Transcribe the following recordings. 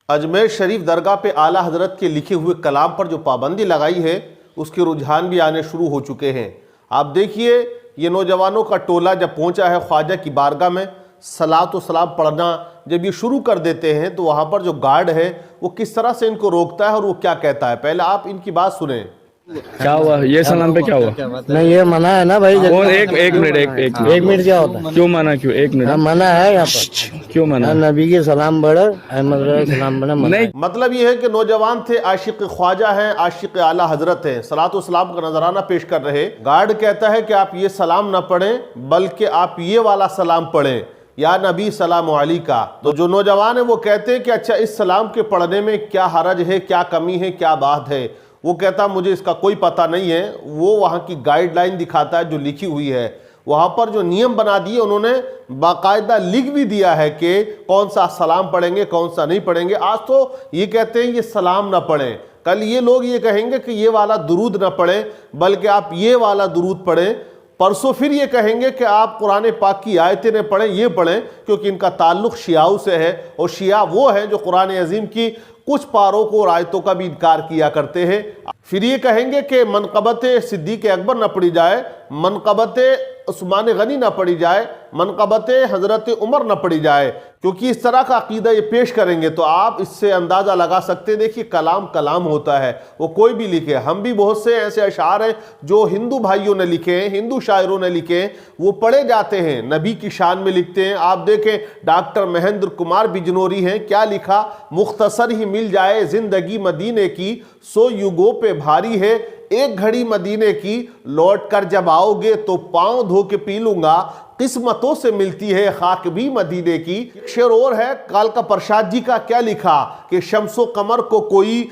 اجمیر شریف درگاہ پہ اعلیٰ حضرت کے لکھے ہوئے کلام پر جو پابندی لگائی ہے اس کے رجحان بھی آنے شروع ہو چکے ہیں۔ آپ دیکھیے یہ نوجوانوں کا ٹولہ جب پہنچا ہے خواجہ کی بارگاہ میں، صلاۃ و سلام پڑھنا جب یہ شروع کر دیتے ہیں تو وہاں پر جو گارڈ ہے وہ کس طرح سے ان کو روکتا ہے اور وہ کیا کہتا ہے۔ پہلے آپ ان کی بات سنیں۔ کیا ہوا یہ سلام پہ کیا ہوا؟ نہیں یہ منع ہے نا بھائی، کون؟ ایک منٹ ایک منٹ کیا ہوتا ہے؟ کیوں منع؟ کیوں ایک منٹ منع ہے یہاں پر، کیوں منع؟ نبی کے سلام بڑھ احمد رضا کے سلام بڑھ منع ہے۔ نہیں، مطلب یہ ہے کہ نوجوان تھے، عاشق خواجہ ہیں، عاشق اعلیٰ حضرت ہیں، صلاۃ و سلام کا نذرانہ پیش کر رہے۔ گارڈ کہتا ہے کہ آپ یہ سلام نہ پڑھیں بلکہ آپ یہ والا سلام پڑھیں، یا نبی سلام علیکہ۔ تو جو نوجوان ہیں وہ کہتے ہیں کہ اچھا اس سلام کے پڑھنے میں کیا حرج ہے، کیا کمی ہے، کیا بات ہے؟ وہ کہتا مجھے اس کا کوئی پتہ نہیں ہے۔ وہ وہاں کی گائیڈ لائن دکھاتا ہے جو لکھی ہوئی ہے، وہاں پر جو نیم بنا دیے انہوں نے باقاعدہ لکھ بھی دیا ہے کہ کون سا سلام پڑھیں گے کون سا نہیں پڑھیں گے۔ آج تو یہ کہتے ہیں یہ سلام نہ پڑھیں، کل یہ لوگ یہ کہیں گے کہ یہ والا درود نہ پڑھیں بلکہ آپ یہ والا درود پڑھیں، پرسوں پھر یہ کہیں گے کہ آپ قرآن پاک کی آیتیں نہ پڑھیں، یہ پڑھیں، کیونکہ ان کا تعلق شیعوں سے ہے، اور شیعہ وہ ہیں جو قرآن عظیم کی کچھ پاروں کو اور آیتوں کا بھی انکار کیا کرتے ہیں۔ پھر یہ کہیں گے کہ منقبت صدیق اکبر نہ پڑھی جائے، منقبت عثمان غنی نہ پڑھی جائے، منقبت حضرت عمر نہ پڑھی جائے، کیونکہ اس طرح کا عقیدہ یہ پیش کریں گے۔ تو آپ اس سے اندازہ لگا سکتے ہیں، دیکھیے کلام کلام ہوتا ہے، وہ کوئی بھی لکھے۔ ہم بھی بہت سے ایسے اشعار ہیں جو ہندو بھائیوں نے لکھے ہیں، ہندو شاعروں نے لکھے ہیں، وہ پڑھے جاتے ہیں، نبی کی شان میں لکھتے ہیں۔ آپ دیکھیں ڈاکٹر مہندر کمار بجنوری ہیں، کیا لکھا؟ مختصر ہی مل جائے زندگی مدینے کی، سو یگوں پہ بھاری ہے ایک گھڑی مدینے کی، لوٹ کر جب آؤ گے تو پاؤں دھو کے پی لوں گا، قسمتوں سے ملتی ہے خاک بھی مدینے کی۔ شعر اور ہے کالکا پرساد جی کا، کیا لکھا کہ شمس و قمر کو کوئی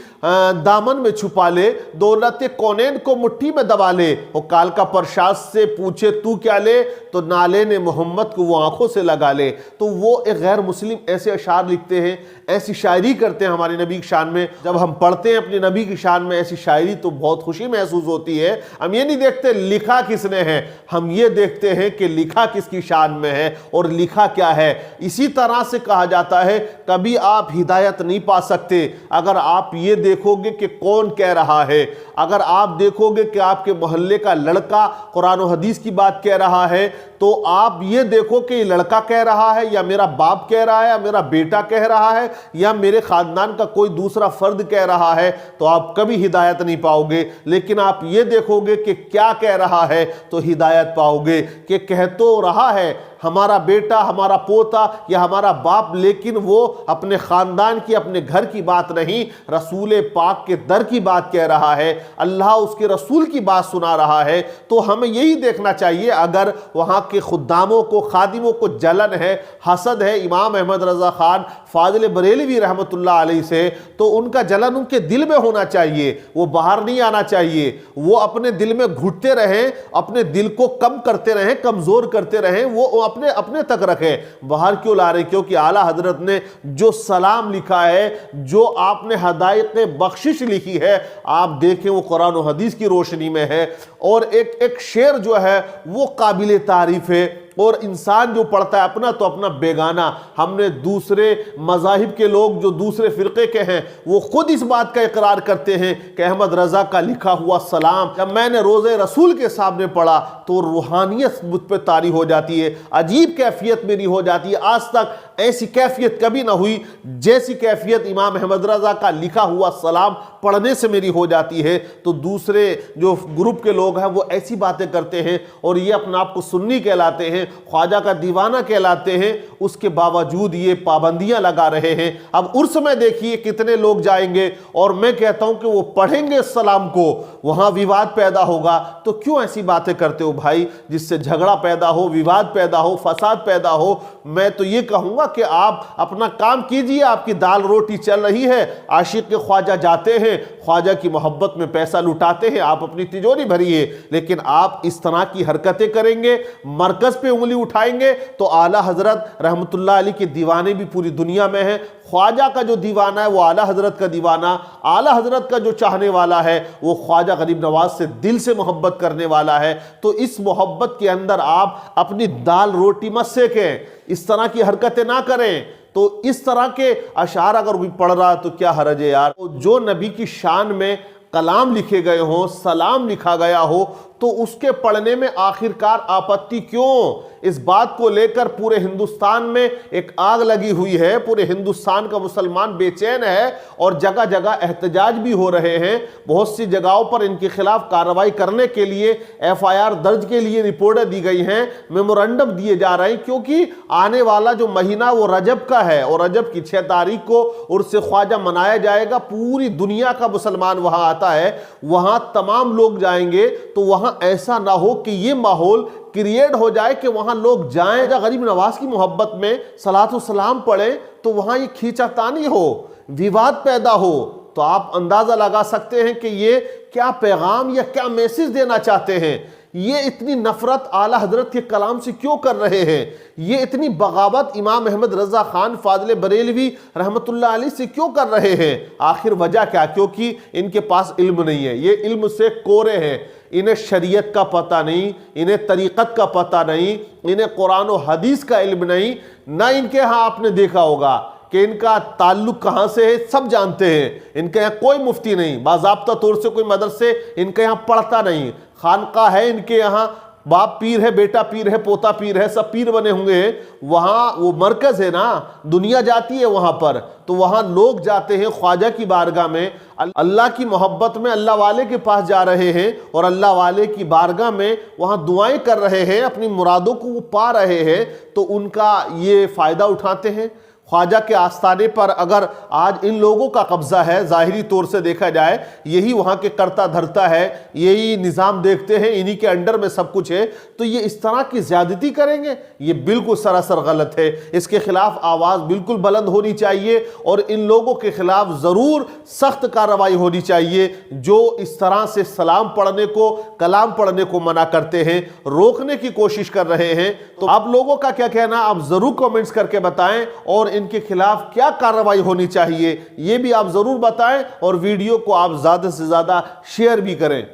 دامن میں چھپا لے، دولت کونین کو مٹھی میں دبا لے، اور کالکا پرساد سے پوچھے تو کیا لے، تو نالے نے محمد کو وہ آنکھوں سے لگا لے۔ تو وہ ایک غیر مسلم ایسے اشعار لکھتے ہیں، ایسی شاعری کرتے ہیں ہمارے نبی کی شان میں۔ جب ہم پڑھتے ہیں اپنے نبی کی شان میں ایسی شاعری تو بہت خوشی محسوس ہوتی ہے۔ ہم یہ نہیں دیکھتے لکھا کس نے ہے، ہم یہ دیکھتے ہیں کہ لکھا کس کی شان میں ہے اور لکھا کیا ہے۔ اسی طرح سے کہا جاتا ہے کبھی آپ ہدایت نہیں پا سکتے اگر آپ یہ دیکھو گے کہ کون کہہ رہا ہے۔ اگر آپ دیکھو گے کہ آپ کے محلے کا لڑکا قرآن و حدیث کی بات کہہ رہا ہے تو آپ یہ دیکھو کہ یہ لڑکا کہہ رہا ہے یا میرا باپ کہہ رہا ہے یا میرا بیٹا کہہ رہا ہے یا میرے خاندان کا کوئی دوسرا فرد کہہ رہا ہے، تو آپ کبھی ہدایت نہیں پاؤ گے۔ لیکن آپ یہ دیکھو گے کہ کیا کہہ رہا ہے تو ہدایت پاؤ گے، کہ کہہ تو رہا ہے ہمارا بیٹا، ہمارا پوتا یا ہمارا باپ، لیکن وہ اپنے خاندان کی، اپنے گھر کی بات نہیں، رسول پاک کے در کی بات کہہ رہا ہے، اللہ اس کے رسول کی بات سنا رہا ہے۔ تو ہمیں یہی دیکھنا چاہیے، اگر وہاں کے خداموں کو، خادموں کو جلن ہے، حسد ہے امام احمد رضا خان فاضل بریلوی رحمۃ اللہ علیہ سے، تو ان کا جلن ان کے دل میں ہونا چاہیے، وہ باہر نہیں آنا چاہیے۔ وہ اپنے دل میں گھٹتے رہیں، اپنے دل کو کم کرتے رہیں، کمزور کرتے رہیں، وہ اپنے تک رکھیں، باہر کیوں لا رہے؟ کیونکہ اعلیٰ حضرت نے جو سلام لکھا ہے، جو آپ نے ہدایت بخشش لکھی ہے، آپ دیکھیں وہ قرآن و حدیث کی روشنی میں ہے۔ اور ایک شعر جو ہے وہ قابل تعریف ہے، اور انسان جو پڑھتا ہے اپنا تو اپنا بیگانہ۔ ہم نے دوسرے مذاہب کے لوگ جو دوسرے فرقے کے ہیں وہ خود اس بات کا اقرار کرتے ہیں کہ احمد رضا کا لکھا ہوا سلام جب میں نے روزے رسول کے سامنے پڑھا تو روحانیت مجھ پہ طاری ہو جاتی ہے، عجیب کیفیت میری ہو جاتی ہے۔ آج تک ایسی کیفیت کبھی نہ ہوئی جیسی کیفیت امام احمد رضا کا لکھا ہوا سلام پڑھنے سے میری ہو جاتی ہے۔ تو دوسرے جو گروپ کے لوگ ہیں وہ ایسی باتیں کرتے ہیں اور یہ اپنا آپ کو سنی کہلاتے ہیں، خواجہ کا دیوانہ کہلاتے ہیں، اس کے باوجود یہ پابندیاں لگا رہے ہیں۔ اب عرس میں دیکھیے کتنے لوگ جائیں گے، اور میں کہتا ہوں کہ وہ پڑھیں گے السلام کو، وہاں ویواد پیدا ہوگا۔ تو کیوں ایسی باتیں کرتے ہو بھائی جس سے جھگڑا پیدا ہو، ویواد پیدا ہو، فساد پیدا ہو؟ میں تو یہ کہوں گا کہ آپ اپنا کام کیجئے، آپ کی دال روٹی چل رہی ہے، عاشق کے خواجہ جاتے ہیں، خواجہ کی محبت میں پیسہ لٹاتے ہیں، آپ اپنی تجوری بھریے۔ لیکن آپ اس طرح کی حرکتیں کریں گے، مرکز پہ انگلی اٹھائیں گے، تو اعلیٰ حضرت رحمت اللہ علیہ کے دیوانے بھی پوری دنیا میں ہیں۔ خواجہ کا جو دیوانہ ہے وہ اعلیٰ حضرت کا دیوانہ، اعلیٰ حضرت کا جو چاہنے والا ہے وہ خواجہ غریب نواز سے دل سے محبت کرنے والا ہے۔ تو اس محبت کے اندر آپ اپنی دال روٹی مت سیکیں، اس طرح کی حرکتیں نہ کریں، تو اس طرح کے اشعار اگر کوئی پڑھ رہا تو کیا حرج ہے یار. جو نبی کی شان میں کلام لکھے گئے ہوں، سلام لکھا گیا ہو، تو اس کے پڑھنے میں آخرکار آپتی کیوں؟ اس بات کو لے کر پورے ہندوستان میں ایک آگ لگی ہوئی ہے، پورے ہندوستان کا مسلمان بے چین ہے، اور جگہ جگہ احتجاج بھی ہو رہے ہیں. بہت سی جگہوں پر ان کے خلاف کارروائی کرنے کے لیے FIR درج کے لیے رپورٹیں دی گئی ہیں، میمورنڈم دیے جا رہے ہیں، کیونکہ آنے والا جو مہینہ وہ رجب کا ہے، اور رجب کی 6 تاریخ کو عرس خواجہ منایا جائے گا. پوری دنیا کا مسلمان وہاں آتا ہے، وہاں تمام لوگ جائیں گے، تو وہاں ایسا نہ ہو کہ یہ ماحول کریٹ ہو جائے کہ وہاں لوگ جائیں جا غریب نواز کی محبت میں صلاۃ و سلام پڑھیں، تو وہاں یہ کھینچا تانی ہو، ویواد پیدا ہو. تو آپ اندازہ لگا سکتے ہیں کہ یہ کیا پیغام یا کیا میسج دینا چاہتے ہیں. یہ اتنی نفرت اعلیٰ حضرت کے کلام سے کیوں کر رہے ہیں؟ یہ اتنی بغاوت امام احمد رضا خان فاضل بریلوی رحمت اللہ علیہ سے کیوں کر رہے ہیں؟ آخر وجہ کیا؟ کیونکہ ان کے پاس علم نہیں ہے، یہ علم سے کورے ہیں. انہیں شریعت کا پتہ نہیں، انہیں طریقت کا پتہ نہیں، انہیں قرآن و حدیث کا علم نہیں. نہ ان کے ہاں آپ نے دیکھا ہوگا کہ ان کا تعلق کہاں سے ہے، سب جانتے ہیں. ان کے یہاں کوئی مفتی نہیں، باضابطہ طور سے کوئی مدرسے ان کے یہاں پڑھتا نہیں. خانقاہ ہے ان کے یہاں، باپ پیر ہے، بیٹا پیر ہے، پوتا پیر ہے، سب پیر بنے ہوں گے. وہاں وہ مرکز ہے نا، دنیا جاتی ہے وہاں پر، تو وہاں لوگ جاتے ہیں خواجہ کی بارگاہ میں، اللہ کی محبت میں اللہ والے کے پاس جا رہے ہیں، اور اللہ والے کی بارگاہ میں وہاں دعائیں کر رہے ہیں، اپنی مرادوں کو وہ پا رہے ہیں. تو ان کا یہ فائدہ اٹھاتے ہیں. خواجہ کے آستانے پر اگر آج ان لوگوں کا قبضہ ہے، ظاہری طور سے دیکھا جائے یہی وہاں کے کرتا دھرتا ہے، یہی نظام دیکھتے ہیں، انہی کے انڈر میں سب کچھ ہے، تو یہ اس طرح کی زیادتی کریں گے؟ یہ بالکل سراسر غلط ہے. اس کے خلاف آواز بالکل بلند ہونی چاہیے، اور ان لوگوں کے خلاف ضرور سخت کارروائی ہونی چاہیے جو اس طرح سے سلام پڑھنے کو، کلام پڑھنے کو منع کرتے ہیں، روکنے کی کوشش کر رہے ہیں. تو آپ لوگوں کا کیا کہنا، آپ ضرور کامنٹس کر کے بتائیں، اور ان کے خلاف کیا کارروائی ہونی چاہیے یہ بھی آپ ضرور بتائیں، اور ویڈیو کو آپ زیادہ سے زیادہ شیئر بھی کریں.